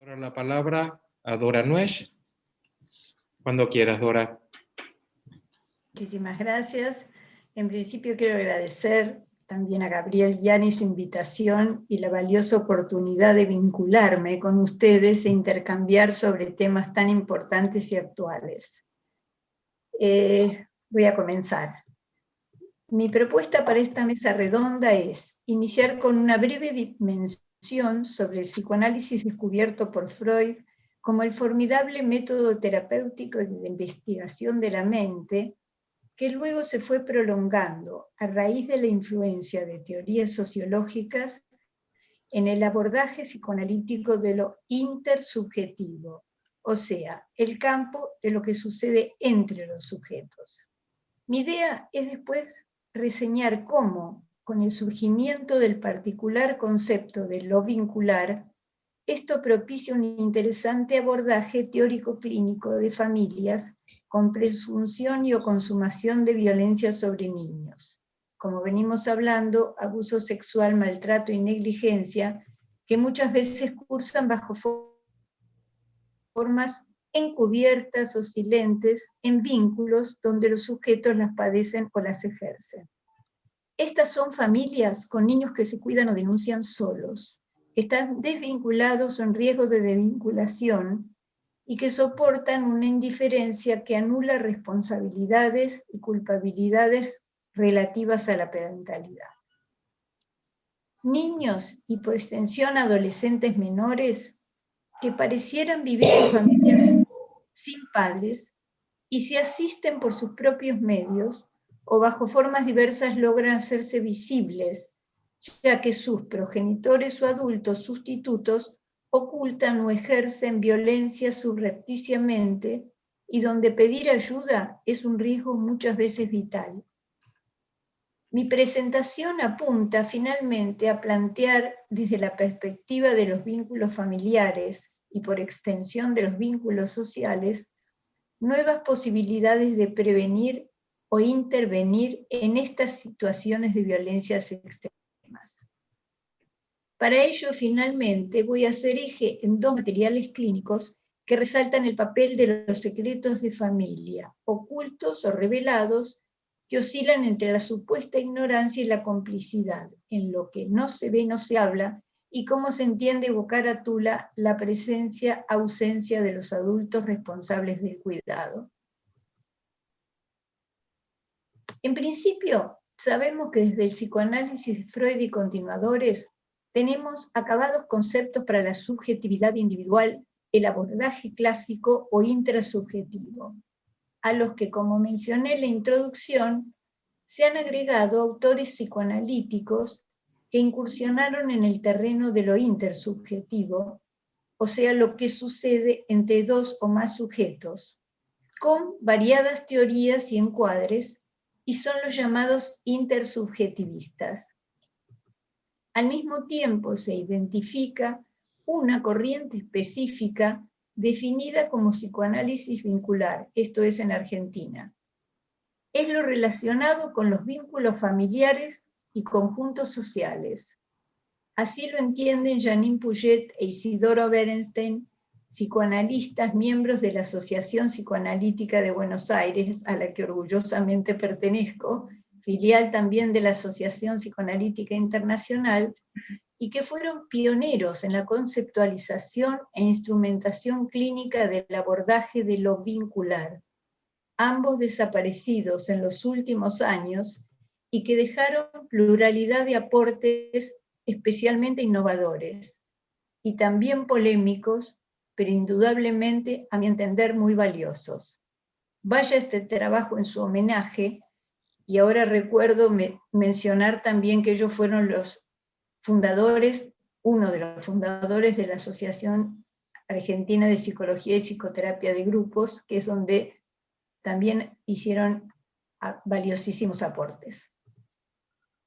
Ahora la palabra a Dora Nuez. Cuando quieras, Dora. Muchísimas gracias. En principio quiero agradecer también a Gabriel Gianni su invitación y la valiosa oportunidad de vincularme con ustedes e intercambiar sobre temas tan importantes y actuales. Voy a comenzar. Mi propuesta para esta mesa redonda es iniciar con una breve dimensión sobre el psicoanálisis descubierto por Freud como el formidable método terapéutico de investigación de la mente que luego se fue prolongando a raíz de la influencia de teorías sociológicas en el abordaje psicoanalítico de lo intersubjetivo, o sea, el campo de lo que sucede entre los sujetos. Mi idea es después reseñar cómo, con el surgimiento del particular concepto de lo vincular, esto propicia un interesante abordaje teórico-clínico de familias con presunción y o consumación de violencia sobre niños. Como venimos hablando, abuso sexual, maltrato y negligencia, que muchas veces cursan bajo formas encubiertas o silentes en vínculos donde los sujetos las padecen o las ejercen. Estas son familias con niños que se cuidan o denuncian solos, que están desvinculados o en riesgo de desvinculación y que soportan una indiferencia que anula responsabilidades y culpabilidades relativas a la parentalidad. Niños y por extensión adolescentes menores que parecieran vivir en familias sin padres y se asisten por sus propios medios o bajo formas diversas logran hacerse visibles, ya que sus progenitores o adultos sustitutos ocultan o ejercen violencia subrepticiamente y donde pedir ayuda es un riesgo muchas veces vital. Mi presentación apunta finalmente a plantear desde la perspectiva de los vínculos familiares y por extensión de los vínculos sociales, nuevas posibilidades de prevenir o intervenir en estas situaciones de violencias extremas. Para ello, finalmente, voy a hacer eje en dos materiales clínicos que resaltan el papel de los secretos de familia, ocultos o revelados, que oscilan entre la supuesta ignorancia y la complicidad, en lo que no se ve, no se habla, y cómo se entiende o carátula la presencia, ausencia de los adultos responsables del cuidado. En principio, sabemos que desde el psicoanálisis de Freud y continuadores tenemos acabados conceptos para la subjetividad individual, el abordaje clásico o intrasubjetivo, a los que, como mencioné en la introducción, se han agregado autores psicoanalíticos que incursionaron en el terreno de lo intersubjetivo, o sea, lo que sucede entre dos o más sujetos, con variadas teorías y encuadres, y son los llamados intersubjetivistas. Al mismo tiempo se identifica una corriente específica definida como psicoanálisis vincular, esto es en Argentina. Es lo relacionado con los vínculos familiares y conjuntos sociales. Así lo entienden Janine Puget e Isidoro Berenstein, psicoanalistas miembros de la Asociación Psicoanalítica de Buenos Aires, a la que orgullosamente pertenezco, filial también de la Asociación Psicoanalítica Internacional, y que fueron pioneros en la conceptualización e instrumentación clínica del abordaje de lo vincular, ambos desaparecidos en los últimos años y que dejaron pluralidad de aportes especialmente innovadores y también polémicos, pero indudablemente, a mi entender, muy valiosos. Vaya este trabajo en su homenaje, y ahora recuerdo mencionar también que ellos fueron los fundadores, uno de los fundadores de la Asociación Argentina de Psicología y Psicoterapia de Grupos, que es donde también hicieron valiosísimos aportes.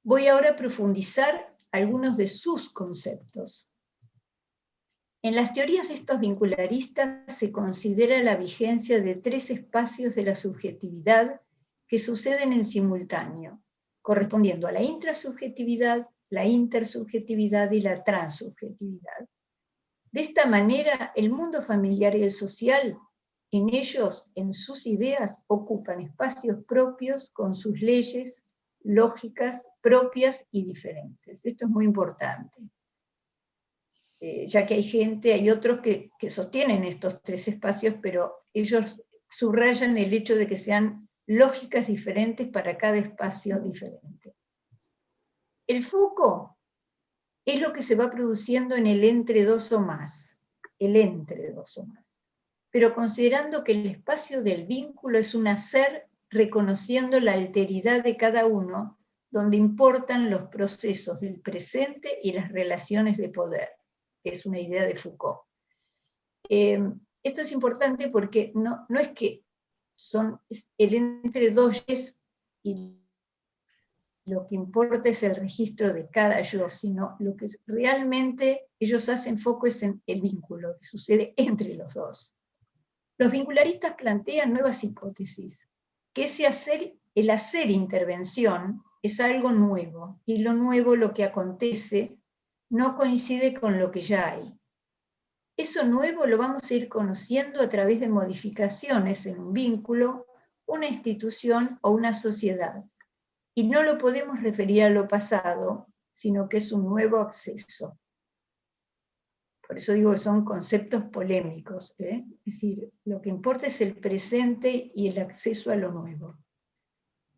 Voy ahora a profundizar algunos de sus conceptos. En las teorías de estos vincularistas se considera la vigencia de tres espacios de la subjetividad que suceden en simultáneo, correspondiendo a la intrasubjetividad, la intersubjetividad y la transsubjetividad. De esta manera, el mundo familiar y el social, en ellos, en sus ideas, ocupan espacios propios con sus leyes, lógicas propias y diferentes. Esto es muy importante. Ya que hay otros que sostienen estos tres espacios, pero ellos subrayan el hecho de que sean lógicas diferentes para cada espacio diferente. El foco es lo que se va produciendo en el entre dos o más, pero considerando que el espacio del vínculo es un hacer reconociendo la alteridad de cada uno, donde importan los procesos del presente y las relaciones de poder, que es una idea de Foucault. Esto es importante porque no es que es el entre dos y lo que importa es el registro de cada yo, sino lo que realmente ellos hacen foco es en el vínculo que sucede entre los dos. Los vincularistas plantean nuevas hipótesis, que el hacer intervención es algo nuevo, y lo nuevo, lo que acontece, no coincide con lo que ya hay. Eso nuevo lo vamos a ir conociendo a través de modificaciones en un vínculo, una institución o una sociedad. Y no lo podemos referir a lo pasado, sino que es un nuevo acceso. Por eso digo que son conceptos polémicos, ¿eh? Es decir, lo que importa es el presente y el acceso a lo nuevo.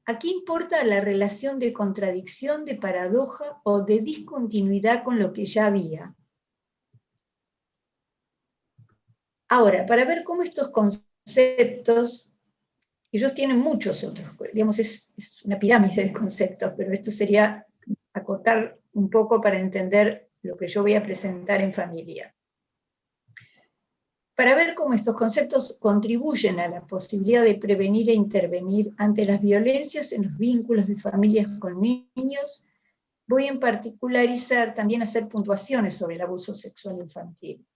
Aquí importa la relación de contradicción, de paradoja o de discontinuidad con lo que ya había. Ahora, para ver cómo estos conceptos, ellos tienen muchos otros, digamos, es una pirámide de conceptos, pero esto sería acotar un poco para entender lo que yo voy a presentar en familia. Para ver cómo estos conceptos contribuyen a la posibilidad de prevenir e intervenir ante las violencias en los vínculos de familias con niños, voy en particularizar también a hacer puntuaciones sobre el abuso sexual infantil,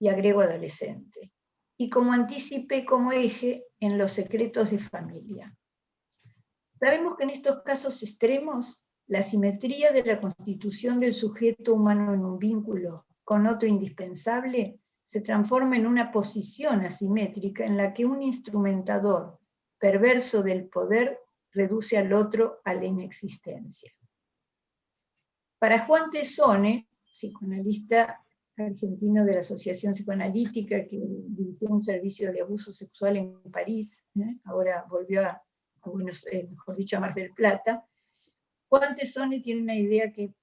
y agrego adolescente, y como anticipé como eje en los secretos de familia. Sabemos que en estos casos extremos, la simetría de la constitución del sujeto humano en un vínculo con otro indispensable se transforma en una posición asimétrica en la que un instrumentador perverso del poder reduce al otro a la inexistencia. Para Juan Tessone, psicoanalista argentino de la Asociación Psicoanalítica, que dirigió un servicio de abuso sexual en París, ahora volvió a Mar del Plata, Juan Tessone tiene una idea que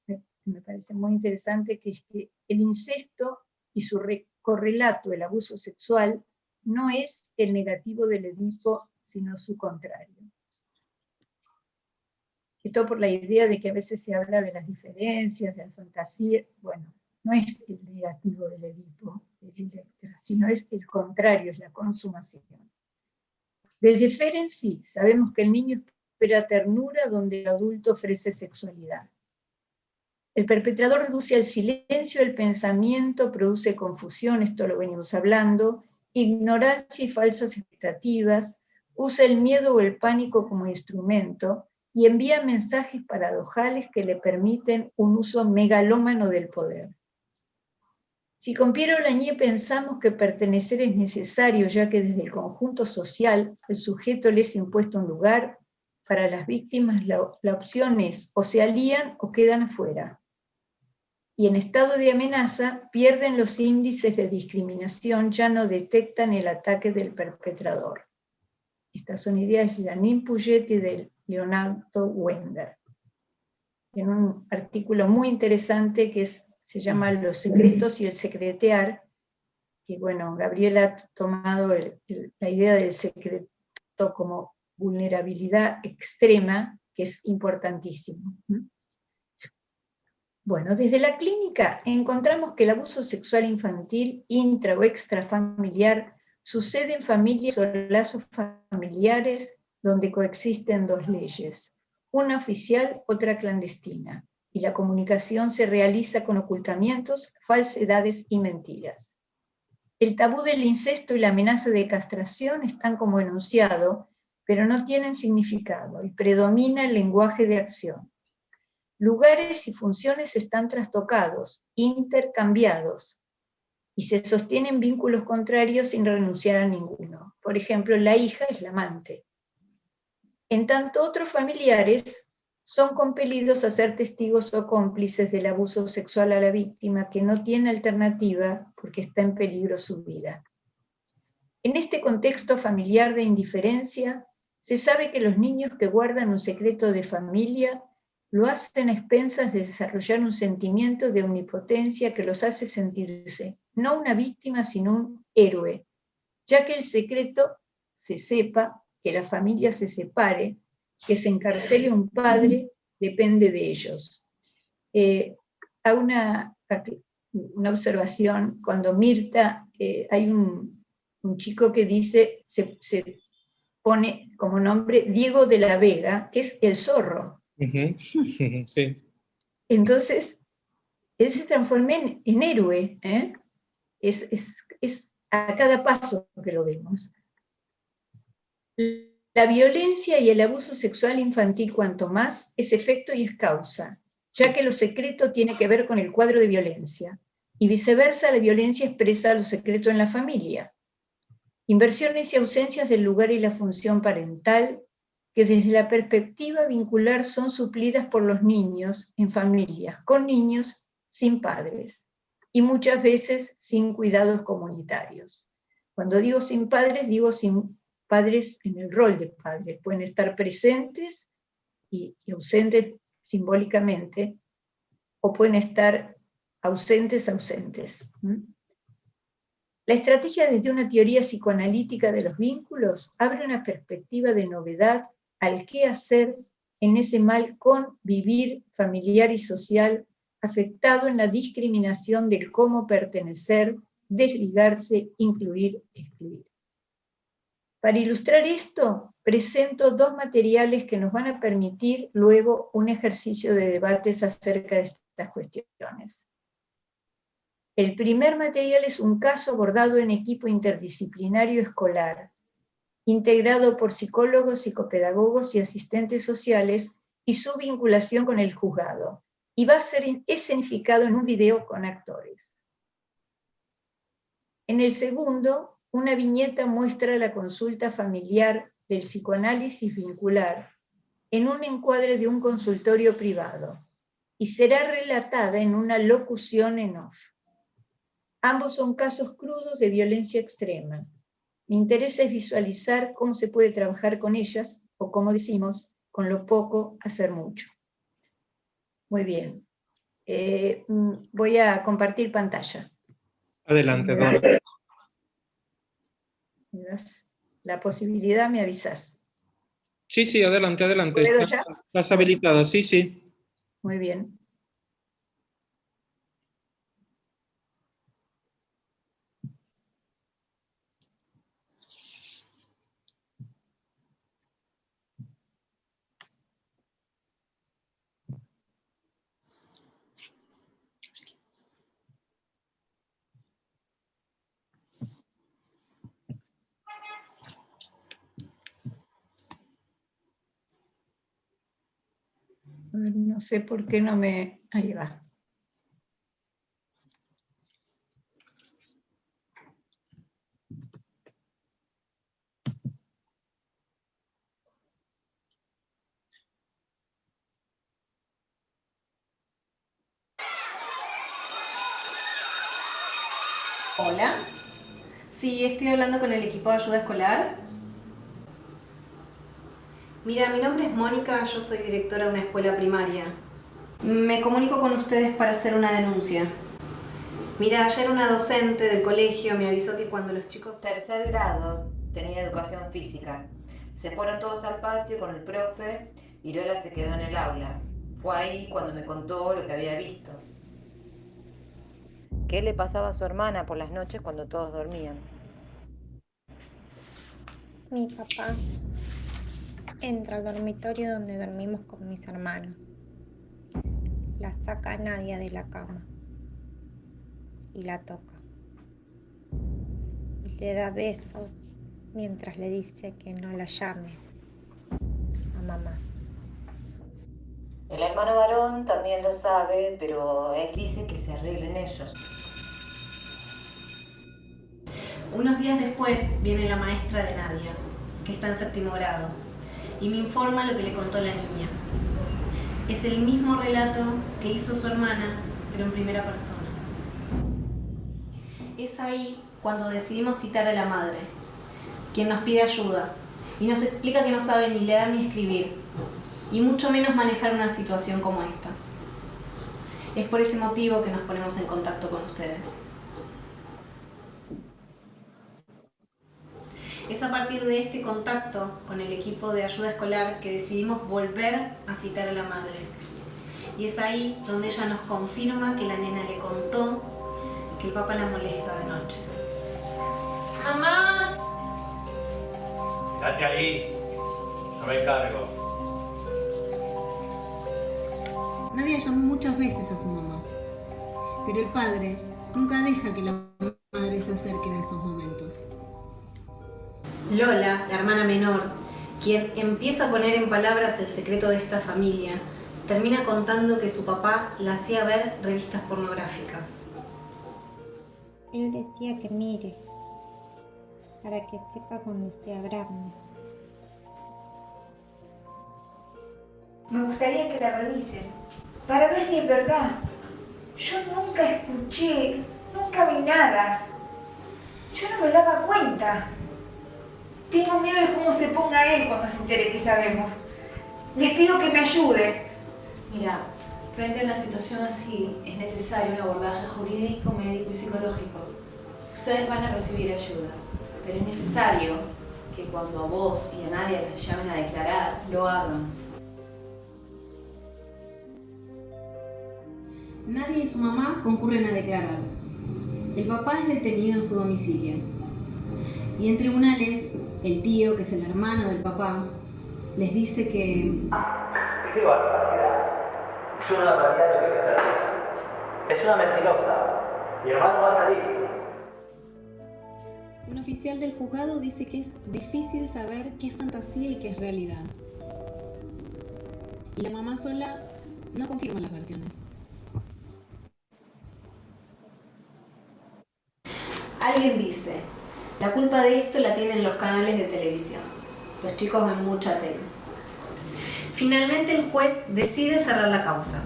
me parece muy interesante, que es que el incesto y su correlato, el abuso sexual, no es el negativo del Edipo, sino su contrario. Esto por la idea de que a veces se habla de las diferencias, de la fantasía. Bueno, no es el negativo del Edipo, de Electra, sino es el contrario, es la consumación. Desde Ferenczi sabemos que el niño espera ternura donde el adulto ofrece sexualidad. El perpetrador reduce al silencio el pensamiento, produce confusión, esto lo venimos hablando, ignorancia y falsas expectativas, usa el miedo o el pánico como instrumento y envía mensajes paradojales que le permiten un uso megalómano del poder. Si con Piero Lañé pensamos que pertenecer es necesario, ya que desde el conjunto social el sujeto le es impuesto un lugar, para las víctimas la opción es o se alían o quedan afuera. Y en estado de amenaza pierden los índices de discriminación, ya no detectan el ataque del perpetrador. Estas son ideas de Janine Puget y de Leonardo Wender. En un artículo muy interesante que se llama Los secretos y el secretear, que bueno, Gabriela ha tomado la idea del secreto como vulnerabilidad extrema, que es importantísimo. Bueno, desde la clínica encontramos que el abuso sexual infantil, intra o extrafamiliar, sucede en familias o lazos familiares donde coexisten dos leyes, una oficial, otra clandestina, y la comunicación se realiza con ocultamientos, falsedades y mentiras. El tabú del incesto y la amenaza de castración están como enunciado, pero no tienen significado, y predomina el lenguaje de acción. Lugares y funciones están trastocados, intercambiados. y se sostienen vínculos contrarios sin renunciar a ninguno. Por ejemplo, la hija es la amante. En tanto, otros familiares son compelidos a ser testigos o cómplices del abuso sexual a la víctima, que no tiene alternativa porque está en peligro su vida. En este contexto familiar de indiferencia, se sabe que los niños que guardan un secreto de familia lo hacen a expensas de desarrollar un sentimiento de omnipotencia que los hace sentirse no una víctima, sino un héroe, ya que el secreto se sepa, que la familia se separe, que se encarcele un padre, depende de ellos. Hago una observación, cuando Mirta, hay un chico que dice, se pone como nombre Diego de la Vega, que es el zorro. Sí. Entonces, él se transforma en héroe, ¿eh? Es a cada paso que lo vemos. La violencia y el abuso sexual infantil, cuanto más, es efecto y es causa, ya que lo secreto tiene que ver con el cuadro de violencia, y viceversa, la violencia expresa lo secreto en la familia. Inversiones y ausencias del lugar y la función parental, que desde la perspectiva vincular son suplidas por los niños en familias, con niños sin padres, y muchas veces sin cuidados comunitarios. Cuando digo sin padres, digo sin padres en el rol de padres. Pueden estar presentes y ausentes simbólicamente, o pueden estar ausentes. La estrategia desde una teoría psicoanalítica de los vínculos abre una perspectiva de novedad al qué hacer en ese mal convivir familiar y social afectado en la discriminación del cómo pertenecer, desligarse, incluir, excluir. Para ilustrar esto, presento dos materiales que nos van a permitir luego un ejercicio de debates acerca de estas cuestiones. El primer material es un caso abordado en equipo interdisciplinario escolar, integrado por psicólogos, psicopedagogos y asistentes sociales y su vinculación con el juzgado, y va a ser escenificado en un video con actores. En el segundo, una viñeta muestra la consulta familiar del psicoanálisis vincular en un encuadre de un consultorio privado y será relatada en una locución en off. Ambos son casos crudos de violencia extrema. Mi interés es visualizar cómo se puede trabajar con ellas, o como decimos, con lo poco hacer mucho. Muy bien. Voy a compartir pantalla. Adelante, Si Dora. me das la posibilidad, me avisas. Sí, adelante. ¿Puedo ya? Estás habilitada, sí. Muy bien. No sé por qué no me... Ahí va. Hola. Sí, estoy hablando con el equipo de ayuda escolar. Mira, mi nombre es Mónica, yo soy directora de una escuela primaria. Me comunico con ustedes para hacer una denuncia. Mira, ayer una docente del colegio me avisó que cuando los chicos... Tercer grado, tenía educación física. Se fueron todos al patio con el profe y Lola se quedó en el aula. Fue ahí cuando me contó lo que había visto. ¿Qué le pasaba a su hermana por las noches cuando todos dormían? Mi papá entra al dormitorio donde dormimos con mis hermanos. La saca a Nadia de la cama y la toca. Y le da besos mientras le dice que no la llame a mamá. El hermano varón también lo sabe, pero él dice que se arreglen ellos. Unos días después viene la maestra de Nadia, que está en 7º grado, y me informa lo que le contó la niña. Es el mismo relato que hizo su hermana, pero en primera persona. Es ahí cuando decidimos citar a la madre, quien nos pide ayuda y nos explica que no sabe ni leer ni escribir, y mucho menos manejar una situación como esta. Es por ese motivo que nos ponemos en contacto con ustedes. Es a partir de este contacto con el equipo de ayuda escolar que decidimos volver a citar a la madre. Y es ahí donde ella nos confirma que la nena le contó que el papá la molesta de noche. ¡Mamá! Quédate ahí, no me encargo. Nadia llamó muchas veces a su mamá, pero el padre nunca deja que la madre se acerque en esos momentos. Lola, la hermana menor, quien empieza a poner en palabras el secreto de esta familia, termina contando que su papá la hacía ver revistas pornográficas. Él decía que mire, para que sepa cuando sea grande. Me gustaría que la revisen, para ver si es verdad. Yo nunca escuché, nunca vi nada. Yo no me daba cuenta. Tengo miedo de cómo se ponga él cuando se entere que sabemos. Les pido que me ayude. Mira, frente a una situación así, es necesario un abordaje jurídico, médico y psicológico. Ustedes van a recibir ayuda, pero es necesario que cuando a vos y a Nadia les llamen a declarar, lo hagan. Nadia y su mamá concurren a declarar. El papá es detenido en su domicilio. Y en tribunales, el tío, que es el hermano del papá, les dice que... ¡Qué barbaridad! Es una barbaridad lo que se está haciendo. Es una mentirosa. Mi hermano va a salir. Un oficial del juzgado dice que es difícil saber qué es fantasía y qué es realidad. Y la mamá sola no confirma las versiones. Alguien dice, la culpa de esto la tienen los canales de televisión. Los chicos ven mucha tele. Finalmente el juez decide cerrar la causa,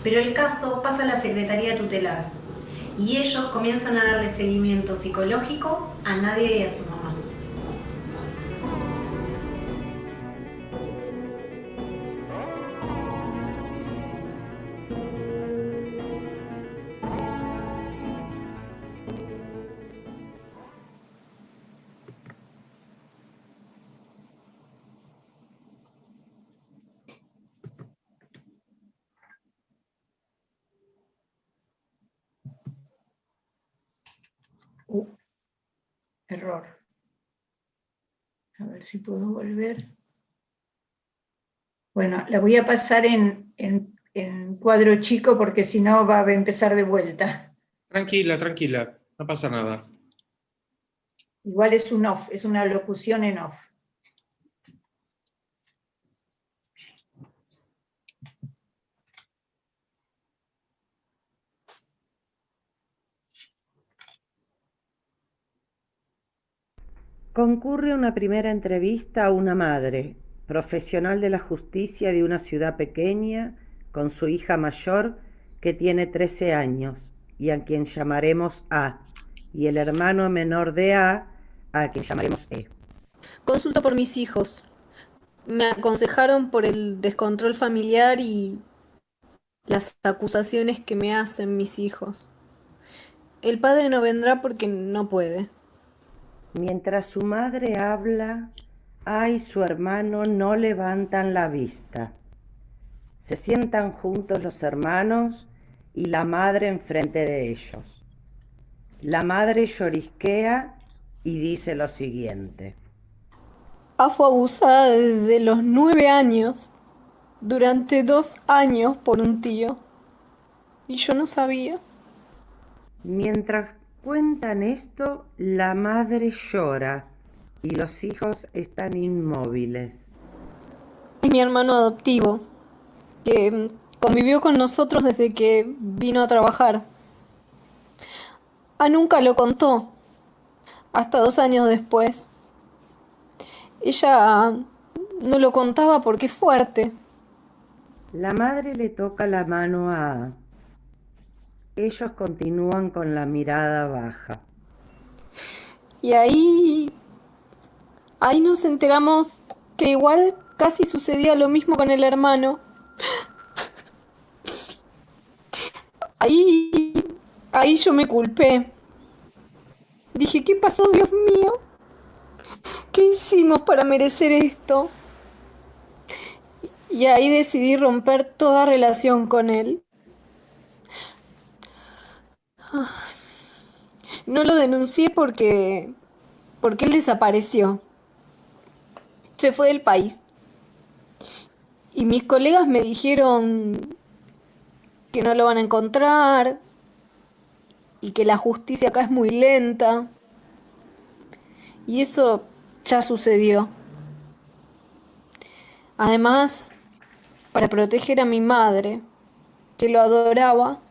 pero el caso pasa a la Secretaría Tutelar y ellos comienzan a darle seguimiento psicológico a Nadia y a su mamá. Error. A ver si puedo volver. Bueno, la voy a pasar en cuadro chico porque si no va a empezar de vuelta. Tranquila, tranquila, no pasa nada. Igual es un off, es una locución en off. Concurre una primera entrevista a una madre, profesional de la justicia de una ciudad pequeña, con su hija mayor que tiene 13 años y a quien llamaremos A, y el hermano menor de A quien llamaremos E. Consulto por mis hijos. Me aconsejaron por el descontrol familiar y las acusaciones que me hacen mis hijos. El padre no vendrá porque no puede. Mientras su madre habla, A y su hermano no levantan la vista. Se sientan juntos los hermanos y la madre enfrente de ellos. La madre llorisquea y dice lo siguiente. A fue abusada desde los 9 años, durante 2 años por un tío. Y yo no sabía. Mientras cuentan esto, la madre llora y los hijos están inmóviles. Es mi hermano adoptivo, que convivió con nosotros desde que vino a trabajar. A nunca lo contó, hasta 2 años después. Ella no lo contaba porque es fuerte. La madre le toca la mano a A. Ellos continúan con la mirada baja. Y ahí nos enteramos que igual casi sucedía lo mismo con el hermano. Ahí yo me culpé. Dije, ¿qué pasó, Dios mío? ¿Qué hicimos para merecer esto? Y ahí decidí romper toda relación con él. No lo denuncié porque él desapareció. Se fue del país. Y mis colegas me dijeron que no lo van a encontrar y que la justicia acá es muy lenta. Y eso ya sucedió. Además, para proteger a mi madre, que lo adoraba,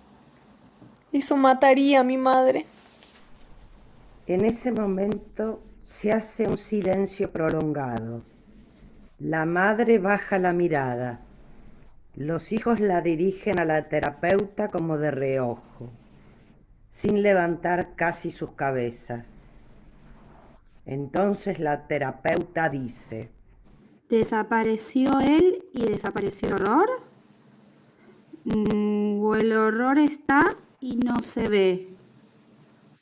eso mataría a mi madre. En ese momento se hace un silencio prolongado. La madre baja la mirada. Los hijos la dirigen a la terapeuta como de reojo, sin levantar casi sus cabezas. Entonces la terapeuta dice: ¿desapareció él y desapareció el horror? ¿O el horror está y no se ve?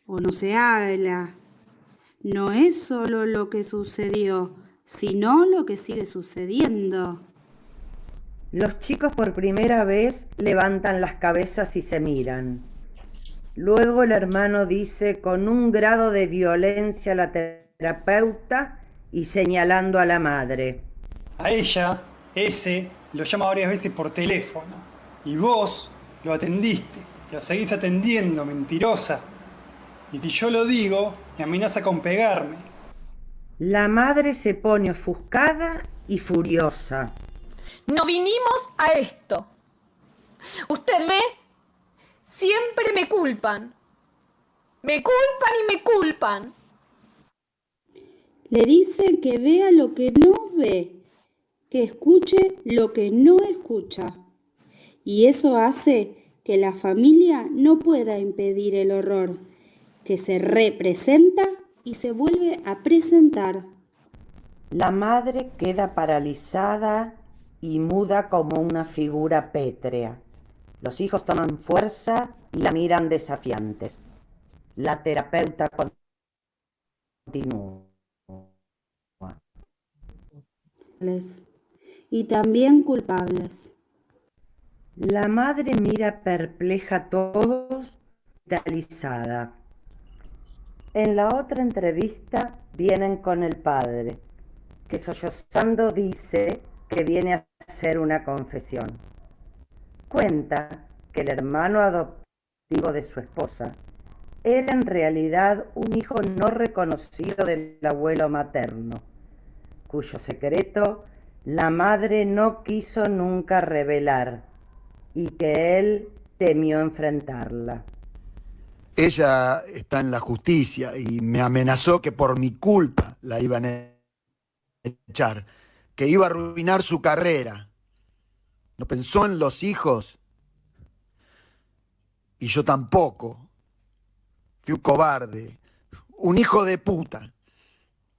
¿O no se habla? No es solo lo que sucedió, sino lo que sigue sucediendo. Los chicos por primera vez levantan las cabezas y se miran. Luego el hermano dice con un grado de violencia a la terapeuta y señalando a la madre: A ella, ese, lo llama varias veces por teléfono. Y vos lo atendiste, lo seguís atendiendo, mentirosa. Y si yo lo digo, me amenaza con pegarme. La madre se pone ofuscada y furiosa. No vinimos a esto. ¿Usted ve? Siempre me culpan. Me culpan y me culpan. Le dice que vea lo que no ve, que escuche lo que no escucha. Y eso hace que la familia no pueda impedir el horror, que se representa y se vuelve a presentar. La madre queda paralizada y muda como una figura pétrea. Los hijos toman fuerza y la miran desafiantes. La terapeuta continúa. Y también culpables. La madre mira perpleja a todos, paralizada. En la otra entrevista vienen con el padre, que sollozando dice que viene a hacer una confesión. Cuenta que el hermano adoptivo de su esposa era en realidad un hijo no reconocido del abuelo materno, cuyo secreto la madre no quiso nunca revelar y que él temió enfrentarla. Ella está en la justicia y me amenazó que por mi culpa la iban a echar, que iba a arruinar su carrera. ¿No pensó en los hijos? Y yo tampoco. Fui un cobarde, un hijo de puta.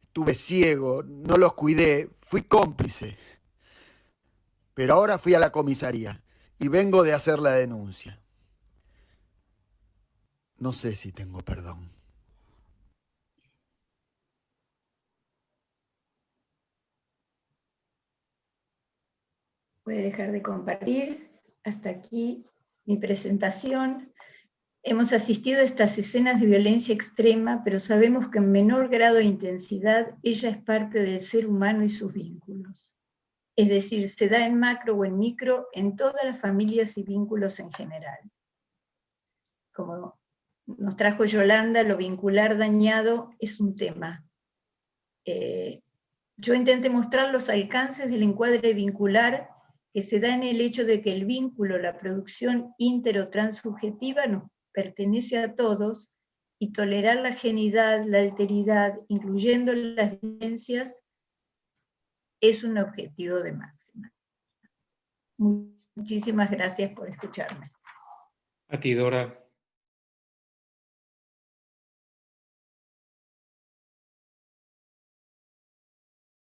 Estuve ciego, no los cuidé, fui cómplice. Pero ahora fui a la comisaría y vengo de hacer la denuncia. No sé si tengo perdón. Voy a dejar de compartir. Hasta aquí mi presentación. Hemos asistido a estas escenas de violencia extrema, pero sabemos que en menor grado de intensidad ella es parte del ser humano y sus vínculos. Es decir, se da en macro o en micro en todas las familias y vínculos en general. Como nos trajo Yolanda, lo vincular dañado es un tema. Yo intenté mostrar los alcances del encuadre vincular que se da en el hecho de que el vínculo, la producción inter o transsubjetiva, nos pertenece a todos, y tolerar la ajenidad, la alteridad, incluyendo las diferencias, es un objetivo de máxima. Muchísimas gracias por escucharme. A ti, Dora.